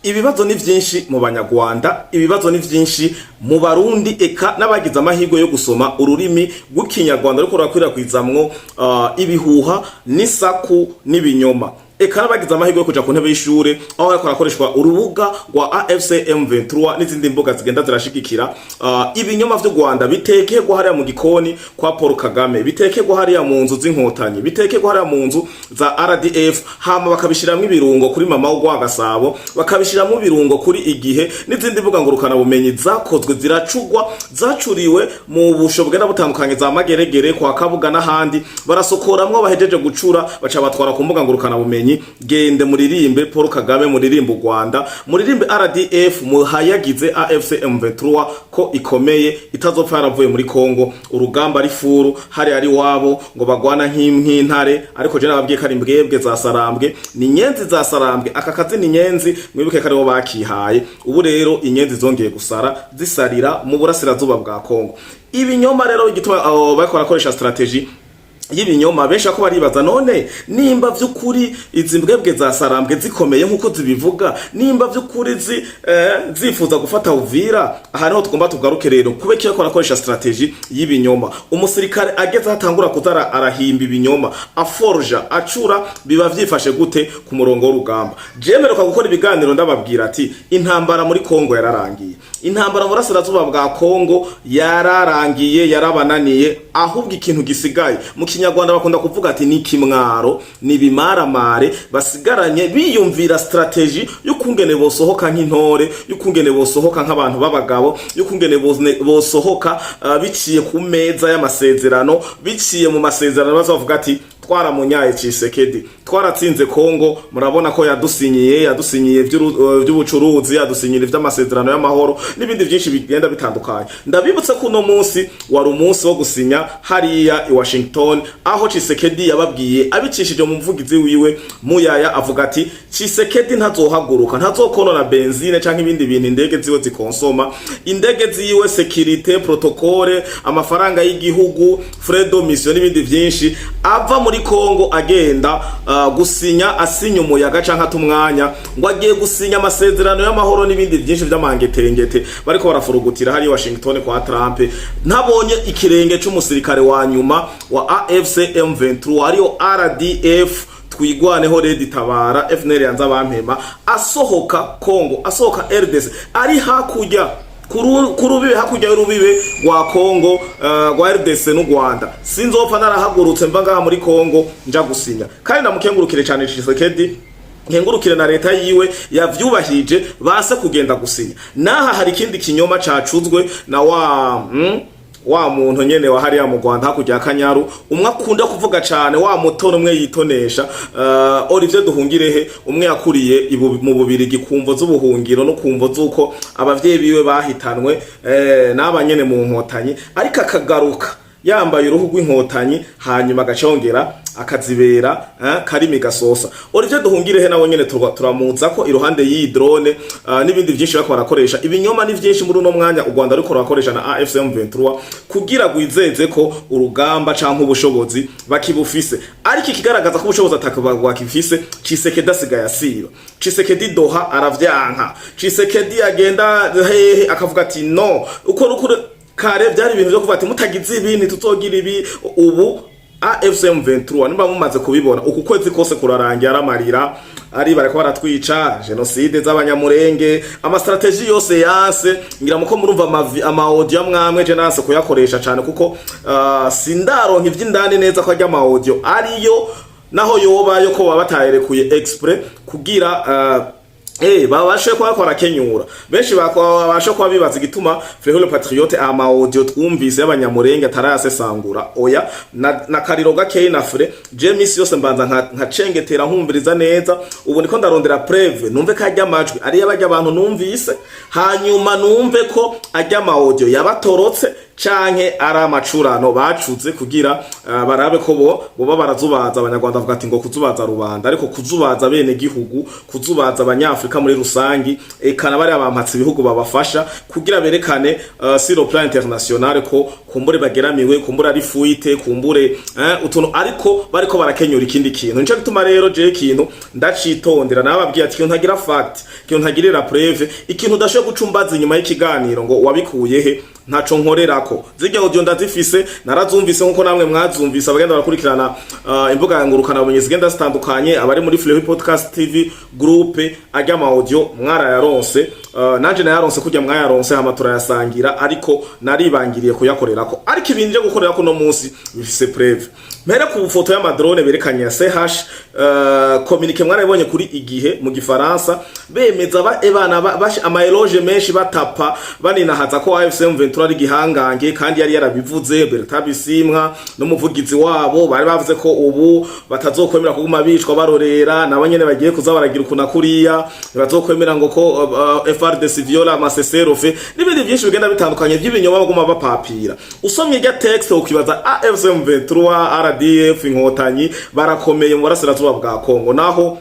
Ibibazo ni vyinshi mu banyarwanda, ibibazo ni vyinshi mu barundi, eka n'abagize amahirwe yo gusoma ururimi rw'ikinyarwanda ariko rurakwirakwizamwo ibihuha n'isaku n'ibinyoma. Eka n'abagize amahirwe yo kuja ku ntebe y'ishure aho ariko rakoreshwa urubuga rwa AFC M23 n'izindi mbuga zigenda zirashigikira ibinyoma vy'u Rwanda bitekegwa hariya mu gikoni kwa Paul Kagame, bitekegwa hariya mu nzu z'inkotanyi, bitekegwa hariya mu nzu za RDF, hama bakabishiramwe ibirungo kuri mama wo Gasabo, bakabishiramwe ibirungo kuri Igihe n'izindi mbuga ngurukana bumenyi zakozwe ziracugwa, zacuriwe mu busho bwenda butandukanye za Mageregere kwa Kabuga n'ahandi, barasokoramwo bahejeje gucura baca batwara ku mbuga ngurukana bumenyi. Gende muririmbe Paul Kagame, muririmbe u Rwanda, muririmbe RDF, muhayagize AFC M23 ko ikomeye itazopfa yaravuye muri Kongo, urugamba ari furu hari ari wabo ngo bagwana nk'intare, ariko je nababwiye kari mbwebwe za Sarambwe, ni nyenzi za Sarambwe, aka kazi ni nyenzi mwibuke kari bo bakihaye. Ubu rero inyenzi zongeye gusara zisarira mu burasirazuba bwa Kongo. Ibinyoma rero igituma bariko barakoresha strategy y'ibinyoma, benshi ko baribaza none nimba vy'ukuri izi mbwebwe za Sarambwe zikomeye nkuko zibivuga, nimba vy'ukuri zifuza gufata Uvira, aha niho tugomba tugaruke rero kube kiyo korakoresha strategy y'ibinyoma. Umusirikare ageze hatangura kuzara arahimba ibinyoma, aforja acura, biba vyifashe gute ku murongo w'urugamba. Jemeruka gukora ibiganiro ndababwira ati intambara muri Kongo yararangiye, intambara mu burasirazuba bwa Kongo yararangiye, yarabananiye, ahubwo ikintu gisigaye mu Kinyarwanda bakunda kuvuga ati ni kimwaro, ni bimaramare, basigaranye biyumvira strategy y'ukungene bosohoka nk'intore, y'ukungene bosohoka nk'abantu b'abagabo, y'ukungene bosohoka biciye ku meza y'amasezerano, biciye mu masezerano bazavuga ati twaramunyaye Tshisekedi, twaratsinze Kongo, murabona ko yadusinyiye by'ubucuruzi, yadusinyira ivy'amasezerano y'amahoro n'ibindi byinshi bigenda bitandukanye. Ndabibutse ko no munsi wari umunsi wo gusinya hariya i Washington, aho Tshisekedi yababwiye abicishije mu mvugizi wiwe Muyaya, avuga ati Tshisekedi ntazohaguruka, ntazokonona benzine canke ibindi bintu indege ziwe zikonsoma, indege ziwe securite protocole, amafaranga y'igihugu, frais de mission n'ibindi byinshi, ava muri Kongo agenda gusinya, asinya umuyaga canka tumwanya ngo agiye gusinya amasezerano y'amahoro n'ibindi byinshi by'amangetengete bariko barafurugutira hari Washington kwa Trump. Ntabonye ikirenge c'umusirikare wa nyuma wa AFC M23 ariyo RDF twigwaneho Red Tabara FNL yanza bampema, asohoka Kongo, asohoka RDC, ari hakurya kurubibe hakurya y'urubibe rwa Kongo rwa RDC n'u Rwanda. Sinzopfa narahagurutse mva ngaha muri Kongo nja gusinya, kandi ndamukengurukire cyane Tshisekedi, nkengurukire na leta yiwe yavyubahije base kugenda gusinya. Naha hari ikindi kinyoma cacuzwe na wa muntu nyene wa hariya mu Rwanda hakurya Kanyaru, umwe akunda kuvuga cyane, wa mutono umwe yitonesha Olivier Duhungirehe, umwe yakuriye mu Bubirigi kumvo z'ubuhungiro no kumvo z'uko abavyeyi biwe bahitanwe n'abanyene mu nkotanyi, ariko akagaruka yambaye uruhu rw'inkotanyi hanyuma agacongera akazibera karimi gasosa. Olivier Duhungirehe nawe nyene turamuza ko iruhande y'i drone n'ibindi byinshi bako barakoresha ibinyoma ni byinshi muri uno mwanya u Rwanda ariko rakoresha na AFC M23 kugira gwizeze ko urugamba canke ubushobozi bakibufise, ariko ikigaragaza ko ubushobozi atakabagwa kifise Tshisekedi asigaye asiba. Tshisekedi Doha aravyanka, Tshisekedi agenda hehe akavuga ati no uko kare byari ibintu byo kuvuga ati mutagize ibintu tuzogira ibi. Ubu AFC M23 nimba mumaze kubibona uku kwezi kose kurarangira aramarira, ari barako baratwica genocide z'abanyamurenge, ama strategy yose yase ngira muko murumva ama audio mwamwe je nase kuyakoresha cyane kuko sindaronka ivy'indani neza ko ajya ama audio ariyo, naho yobayo ko babatayerekuye express kugira babashe kwa kenyura. Benshi babashe kwa bibaza igituma Frehole Patriote ama audio twumvise y'abanyamurenge atarayasesangura. Oya na kariro gakeye na Fre James yose mbanza nka cengetera nkumviriza neza, ubu niko ndarondera preve numve ko ajya amajwi ari yabajya abantu numvise, hanyuma numve ko ajya ama audio yabatorotse canke ari amacurano bacuze kugira barabe ko boba barazubaza abanyarwanda bavuga ati ngo kuzubaza rubanda, ariko kuzubaza bene gihugu, kuzubaza abanyafrika muri rusangi, ekana bari abampatsi ibihugu babafasha kugira berekane sur le plan international ko kumbure bageramiwe, kumbure ari fuite, kumbure utuntu, ariko bariko barakenyura ikindi kintu. Nico gituma rero je ikintu ndacitondera, nababwiye ati ikintu ntagira fact, ikintu ntagirira preuve, ikintu udashoboye gucumbaza inyuma y'ikiganiro ngo wabikuye he, ntaco nkorerako. Zirya audio ndazifise, narazumvise nkuko namwe mwazumvise abagenda barakurikirana imbuga yangurukana bumenyi zigenda zitandukanye, abari muri Fleury Podcast TV groupe, ajya ma audio mwarayaronse, nanje nayaronse kujya mwayaronse hama turayasangira, ariko naribangiriye kuyakorerako. Ariko ibintu byo gukorerako no munsi bifise preuve. Mpere ku foto y'amadrone berekanye ya CH communique mwarabonye kuri igihe mu gifaransa, bemeza ebana ama eloge menshi batapa baninahaza ko AFC M23 ari gihangange, kandi yari yarabivuze Bertrand Bisimwa n'umuvugizi wabo bari bavuze ko ubu batazokwemera kuguma bicwa barorera, nabo nyene bagiye kuza baragira ukuna kuriya, bazokwemera ngo ko FRDC viola amaseserofe n'ibindi byinshi bigenda bitandukanye by'ibinyoma baguma bapapira. Usomye irya text ukibaza AFC M23 RDF inkotanyi barakomeye mu burasirazuba bwa Kongo, naho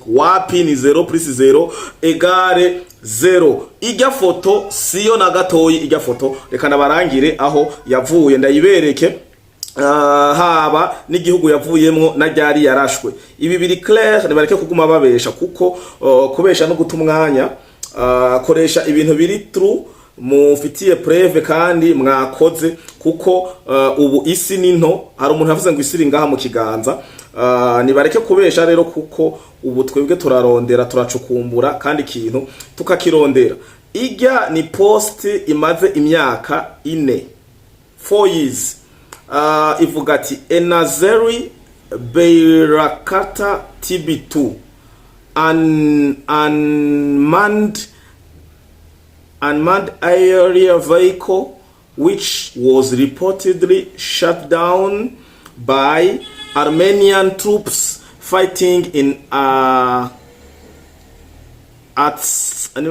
wapi ni 0 plus 0 egare 0. Ijya foto siyo na gatoyi, ijya foto reka nabarangire aho yavuye ndayibereke, haba n'igihugu yavuyemwo na ryari yarashwe. Ibi biri clair, nibareke kuguma babesha, kuko kubesha no guta umwanya, koresha ibintu biri true mufitiye preuve kandi mwakoze, kuko ubu isi ninto. Hari umuntu yavuze ngo isiri ngaha mu kiganza, nibareke kubesha rero, kuko ubu twebwe turarondera, turacukumbura kandi ikintu tukakirondera. Ijya ni post imaze imyaka 4 years, ivuga ati Enazeri Beirakata TB2 unmanned aerial vehicle which was reportedly shut down by Armenian troops fighting in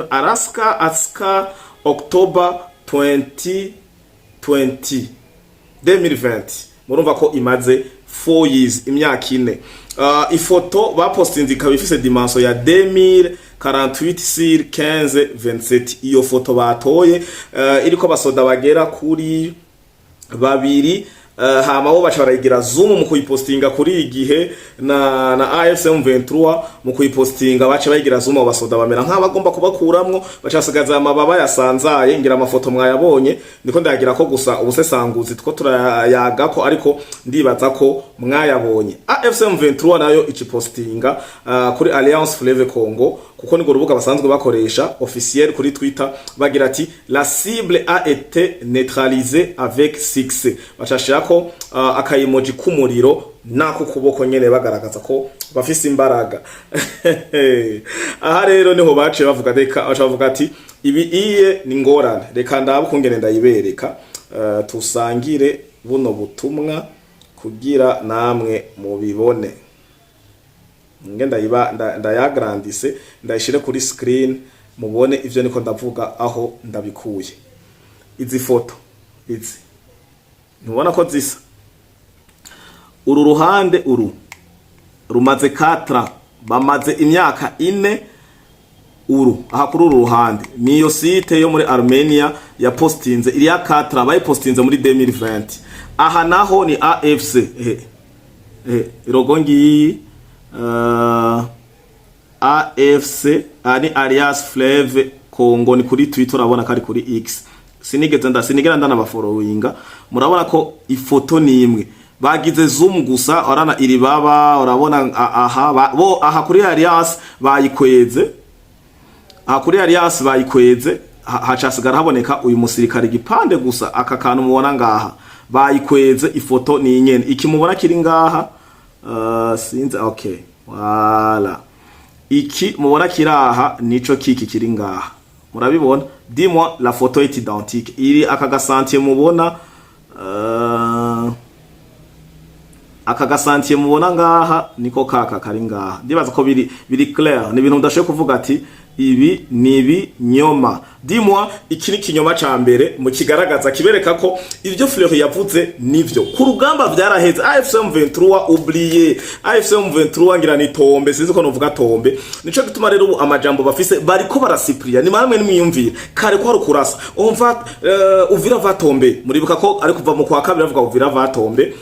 Atska October 2020. Murumva ko imaze 4 years, imyaka 4. Ifoto bapostinze ikaba ifise dimension ya 2048 sur 1527. Iyo foto batoye iriko basoda bagera kuri babiri, hama bo bacha barayigira zoom mu kuyipostinga kuri igihe na AFC M23 mu kuyipostinga bacha bayigira zoom, basoda bamera nk'abagomba kubakuramwo, bacasigaza amababa yasanzaye. Ngira amafoto mwayabonye, niko ndagira ko gusa ubusesanguzi two turayaga ko, ariko ndibaza ko mwayabonye. AFC M23 nayo ikipostinga kuri Alliance Fleuve Congo, kuko ni urubuga basanzwe bakoresha officiel kuri Twitter, bagira ati la cible a été neutralisée avec succès. Bacashira ko akayemoji kumuriro nako kuboko nyene bagaragaza ko bafise imbaraga. Aha rero niho bace bavuga bavuga ati ibi iye ni ngorane, reka ndabukungene ndayibereka, tusangire buno butumwa kugira namwe mubibone. Ngenda ndayagrandise ndayishire kuri screen mubone ivyo niko ndavuga aho ndabikuye. Izi foto izi ntubona ko zisa, uru ruhande uru rumaze 4, bamaze imyaka 4. Uru aha kuri uru ruhande niyo site yo muri Armenia ya postinze, iri ya 4 bayipostinze muri 2020. Aha naho ni AFC irogongi AFC ani Alliance Fleuve Congo, ni kuri Twitter urabona kari kuri X. Sinigera ndana bafollowinga, murabona ko ifoto ni imwe, bagize zoom gusa orana iri baba, urabona aha kuri Alliance bayikweze, aha kuri Alliance bayikweze, hacasigara haboneka uyu musirikare gipande gusa, aka kantu mubona ngaha bayikweze, ifoto ni nyene ikimubona kiri ngaha. Sinzi okay, wala iki mubona kiraha nico kiki kiri ngaha, murabibona. Dis-moi la photo est identique, iri akagasantiye mubona, akagasantiye mubona ngaha niko kaka kari ngaha. Ndibaza ko biri clair, ni ibintu ndashoye kuvuga ati ibi nibi nyoma. Dis-moi, iki ni kinyoma ca mbere mu kigaragaza kibereka ko ivyo Fleury yavuze nivyo. Ku rugamba vyaraheze. AFC M23 oublié. AFC M23 ngira ni tombe, sinzi ko novuga tombe. Nico gituma rero amajambo bafise bariko barasipria. Ni maramwe nimwiyumvira. Kare ko harukurasa. On va Uvira va tomber. Muribuka ko ari kuva mu kwa kabiri avuga Uvira va tomber.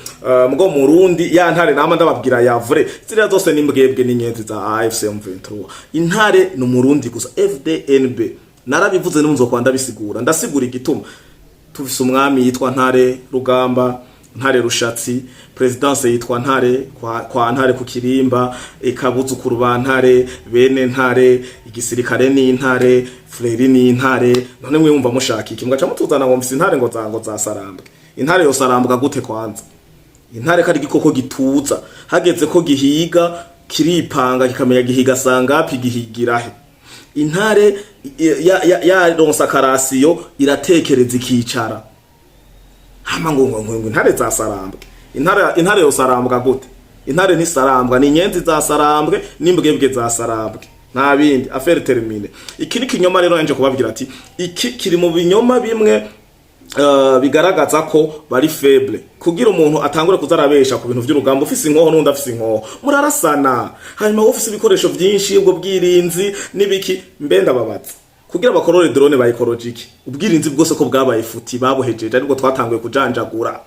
Mugo mu Rundi ya ntare nama ndababwira ya vrai. Ziriya zose nimbwebwe n'inyenzi za AFC M23. Intare no mu Rundi gusa FDNB. Narabivuze n'umzo kwanda bisigura ndasigura igituma tufise umwami yitwa Ntare Rugamba, Ntare Rushatsi, presidence yitwa Ntare kwa Ntare ku Kirimba, ekabuzukuru ba Ntare, bene Ntare, igisirikare ni Ntare, Fleury ni Ntare. None mwe mumva mushaka iki mugaca mutuzana ngo mfise Ntare ngo za sarambwe. Intare yo sarambwa gute kwanza? Intare kari gikoko gituza hageze ko gihiga kiripanga kikamenya gihiga sangapi gihigirahe. Intare ya ronsa karasiyo iratekereza ikicara. Hama ngo intare za sarambwe. Intare yo sarambwa gute? Intare ni sarambwa ni inyenzi za sarambwe n'imbwebwe za sarambwe. Nta bindi affaire termine. Iki ni kinyoma rero yanje kubabwira ati iki kiri mu binyoma bimwe bigaragaza ko bari faible kugira umuntu atangure kuzarabesha ku bintu by'urugamba ufise inkoho n'undi afise inkoho murarasana hanyuma ufise ibikoresho byinshi ubwo bwirinzi nibiki mbenda babatse kugira bakorore drone ba ecologique ubwirinzi bwose ko bwabaye futi babuhejeje ariko twatanguye kujanjagura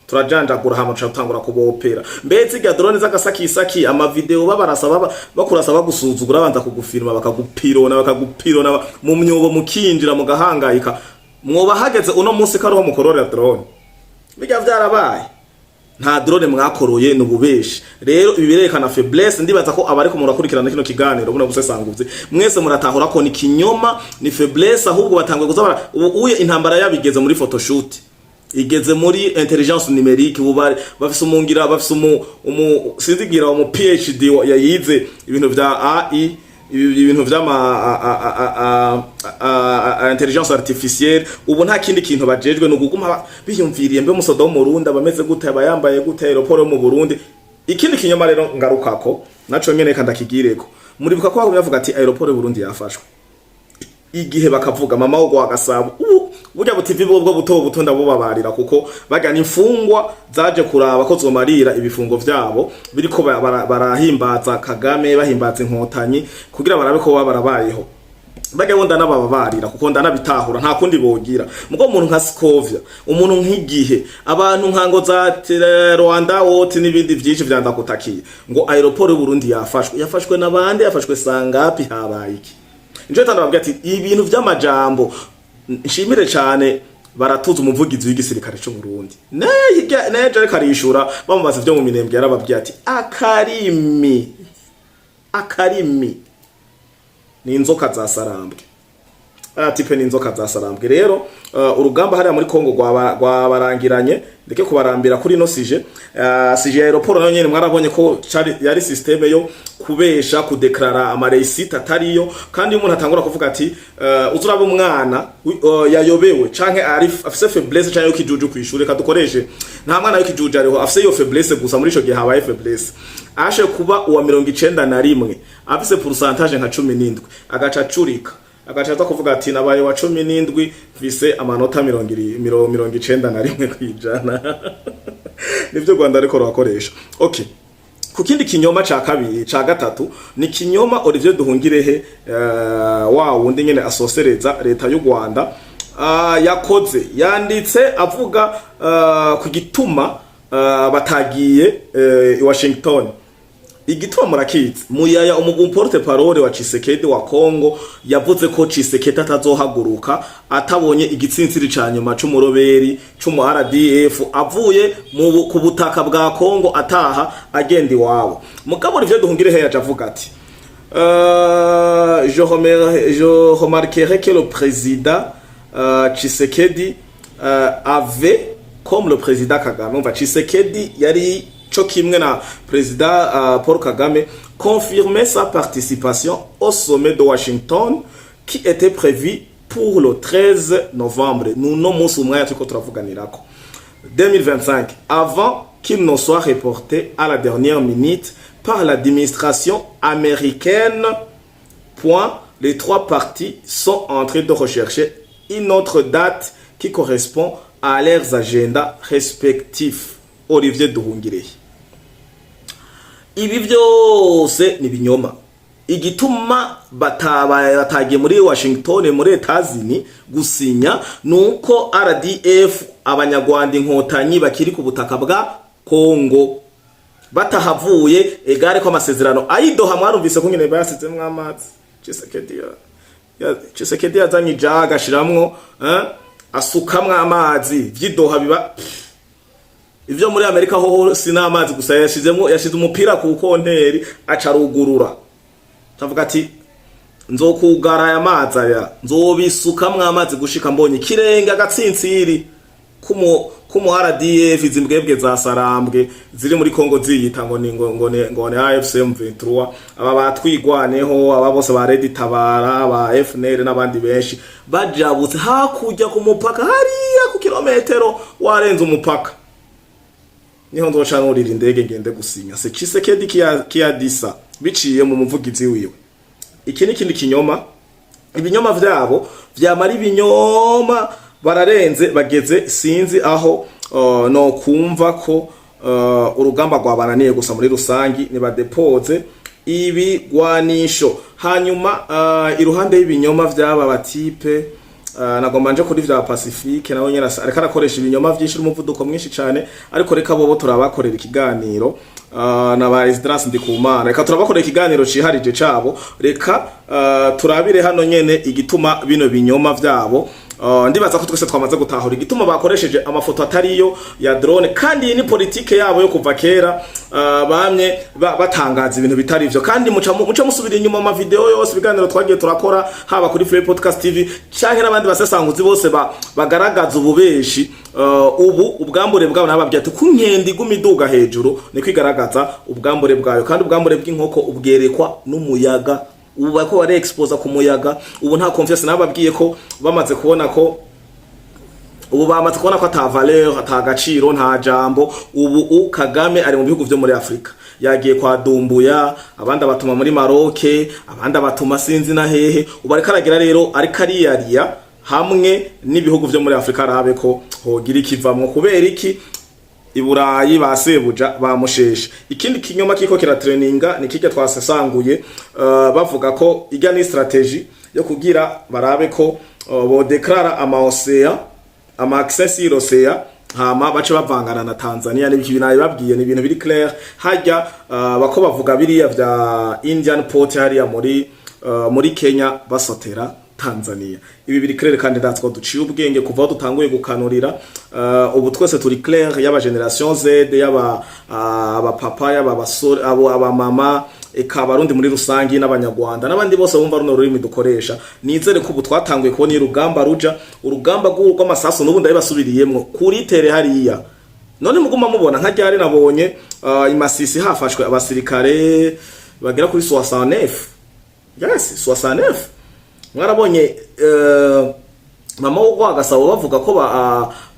turajanjagura hama tutangura kubopera mbetse ga drone z'agasakisaki ama video babarasaba bakurasaba gusuzugura banza kugufirma bakagupirona mu myobo mukinjira mu gahangayika mwoba hageze uno munsi kariho mukorora drone bijya vyarabaye nta drone mwakoroye n'ububeshi rero ibi birerekana faiblesse ndibaza ko abari ko murakurikirana kino kiganiro buna gusesanguze mwese muratahura ko ni kinyoma ni faiblesse ahubwo batangwe kuzabara uye intambara yabigeze muri photoshoot igeze muri intelligence numérique ubari bafise umungira bafise sinzigira mu PhD yayize ibintu vya AI ibintu vyama intelligence artificielle ubu nta kindi kintu bajejwe no guguma biyumviriye mbe musoda wo mu Burundi bameze gute abayambaye gute aeroport yo mu Burundi. Ikindi kinyoma rero ngarukako naco nyene kandakigireko muribuka ko bagumye bavuga ati aeroport yo Burundi yafashwe igihe bakavuga mama wo gwa Gasabo burya butivi bwo buto ndabubabarira kuko bagana imfungwa zaje kuraba ko zomarira ibifungo vyabo biriko barahimbaza Kagame bahimbaza inkotanyi kugira barabe ko barabayeho bage bonda nababarira kuko ndanabitahura nta kundi bogira mugo umuntu nka Scovia umuntu nk'igihe abantu nkango za Rwanda wote n'ibindi vyinshi vyandakutakiye ngo aeroport y'u Burundi yafashwe nabande yafashwe sangapi habaye iki nje tandababwira ati ibintu vy'amajambo nshimire cyane baratuza umuvugizi w'igisirikare cyo Burundi neje ariko arishura bamubaza byo mu minembwe yarababwiye ati akarimi ni inzoka za sarambwe tipe ni inzoka za sarambwe rero urugamba hariya muri Kongo rwabarangiranye ndeke kubarambira kuri no sije ya aeroport nayo nyene mwarabonye ko yari systeme yo kubesha kudeklara amareisite atariyo kandi umuntu atangura kuvuga ati uzurabe umwana yayobewe canke afise faiblesse canke yokijuju kwishure kadukoreshe nta mwana yokijuju ariho afise yo faiblesse gusa muri ico gihe habaye faiblesse ashe kuba uwa 91 afise pourcentage nka 17 agaca curika agacaza kuvuga ati nabaye wa 17 vise amanota 91 kwijana nivyo Rwanda ariko rakoresha. Okay, kukindi kinyoma ca kabiri ca gatatu ni kinyoma Olivier Duhungirehe wa wundi nyene asosereza leta y'u Rwanda yakoze yanditse avuga ku gituma batagiye i Washington. Igituma murakizi muyaya umuporte parole wa Tshisekedi wa Kongo yavuze ko Tshisekedi atazohaguruka atabonye igitsintsiri canyuma c'umuroberi c'umu RDF avuye ku butaka bwa Kongo ataha agenda iwabo. Mugabo Olivier Duhungirehe yaje avuga ati je remarquerai que le président Tshisekedi avait comme le président Kagame umva Tshisekedi yari Chokimwe na président Paul Kagame confirmait sa participation au sommet de Washington qui était prévu pour le 13 novembre. Nous non musu mwaya tuko turavuganirako 2025 avant qu'il ne soit reporté à la dernière minute par l'administration américaine. Point les trois parties sont en train de rechercher une autre date qui correspond à leurs agendas respectifs. Olivier Duhungirehe. Ibi byose ni binyoma. Igituma batagiye muri Washington muri Etazini gusinya nuko RDF abanyarwanda inkotanyi bakiri ku butaka bwa Kongo batahavuye egare ko amasezerano ayidoha mwarumvise ko nyine bayasizemwe amazi. Chisekedi yazanye ijaga ashiramwo asukamwe amazi vyidoha biba ivyo muri Amerika ho sina amazi gusa yashize umupira ku konteri acarugurura tavuga ati nzokugara aya mazi aya nzobisukamwe amazi gushika mbonye kirenga gatsintsiri kumu RDF zimbwebwe za sarambwe ziri muri Kongo ziyita ngo ni AFC M23 aba batwigwaneho aba bose ba Red Tabara ba FNL n'abandi benshi bajabutse hakujya ku mupaka hariya ku kilometero warenze umupaka niho ndocanurira indege ngende gusinya se Chisekedi kiyadisa biciye mu muvugizi wiwe. Iki nikindi kinyoma, ibinyoma vyabo vyamara ibinyoma bararenze bageze sinzi aho no kumva ko urugamba rwabananiye gusa muri rusangi ni badepoze ibigwanisho. Hanyuma iruhande y'ibinyoma vyaba batipe nagomba nje kuri vya Pacifique nawe nyene ariko arakoresha ibinyoma vyinshi n'umuvuduko mwinshi cyane, ariko reka bobo turabakorera ikiganiro na ba Esdras Ndikumana, reka turabakorera ikiganiro ciharije cabo, reka turabire hano nyene igituma bino binyoma vyabo. Ndibaza ko twese twamaze gutahura igituma bakoresheje amafoto atariyo ya drone, kandi ni politike yabo yo kuva kera bamye batangaza ibintu bitari ivyo, kandi muca musubira inyuma mu video yose ibiganiro twagiye turakora haba kuri Free Podcast TV canke n'abandi basesanguzi bose bagaragaza ububeshi. Ubu ubwambure bwabo nababwiye ati kunkende gumiduga hejuru ni kwigaragaza ubwambure bwayo, kandi ubwambure bw'inkoko ubwerekwa n'umuyaga. Ubu bako bari expose ku muyaga. Ubu nta confiance nababwiye ko bamaze kubona ko ata valeur ata gaciro nta jambo. Ubu Kagame ari mu bihugu byo muri Afrika, yagiye kwa Dumbuya, abandi abatuma muri Maroc, abandi abatuma sinzi na hehe. Ubu ari karagira rero ari kariyariya hamwe n'ibihugu byo muri Afrika arabe ko hogira ikivamwo. Kubera iki Iburayi basebuja bamusheshe. Ikindi kinyoma kiko kiratraininga ni kike twasesanguye bavuga ko iga ni strategy yo kugira barabe ko bo declara ama access y'Osea hama bace bavangana na Tanzania. N'ibiki binayi babwiye ni ibintu biri clair hajya bako bavuga biriya vya Indian Port hariya muri Kenya basotera Tanzania. Ibi biri clair kandi ndatsko duciye ubwenge kuva dutanguye gukanurira. Ubu twese turi clair yaba generation Z yaba papa yaba basore aba mama eka abarundi muri rusangi n'abanyarwanda n'abandi bose bumva runo rurimi dukoresha. Nizere ko ubu twatanguye kubona urugamba ruja urugamba rw'amasaso n'ubu ndabasubiriyemwo kuri tere hariya. None muguma mubona nka ryari nabonye imasisi hafashwe abasirikare bagera kuri 69. Yes, 69. Mwarabonye mama wo Gasabo bavuga ko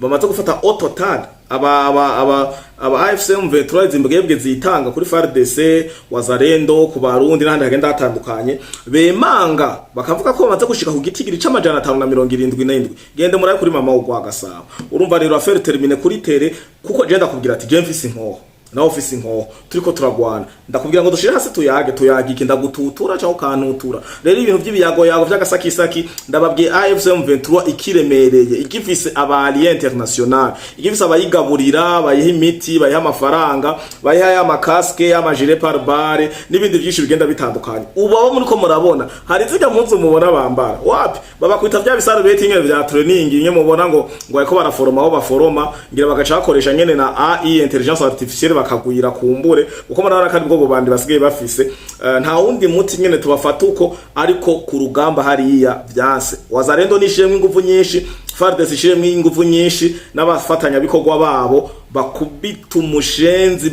bamaze gufata au total aba AFC M23 zimbwebwe zitanga kuri FARDC Wazarendo ku Barundi n'ahandi hagenda hatandukanye bemanga bakavuga ko bamaze gushika ku gitigiri c'amajana 577. Gende muri kuri mama wo Gasabo. Urumva rero affaire termine kuri tere kuko je ndakubwira ati je mfise inkoho na office inkoho turiko turagwana ndakubwira ngo dushire hasi tuyagike ndagututura cyangwa kantutura. Rero ibintu by'ibiyago yago by'agasakisaki ndababwiye AFC M23 ikiremereye igifise aba alliés international igifise abayigaburira bayiha imiti bayiha amafaranga bayiha amakaske amajire par bare n'ibindi byinshi bigenda bitandukanye. Ubu abo muri ko murabona hari zika munsi mubona bambara wapi baba kwita bya bisarubeti nyene bya training nye mubona ngo ariko baraforoma aho baforoma ngira bagaca bakoresha nyene na AI intelligence artificielle bakagwira kumbure uko marara kandi bwo bubandi basigaye bafise nta wundi muti nyene tubafata uko ariko ku rugamba hariya byanse. Wazarendo nishimwe ingufu nyinshi, FARDC ishimwe ingufu nyinshi n'abafatanya bikorwa babo bakubita umushenzi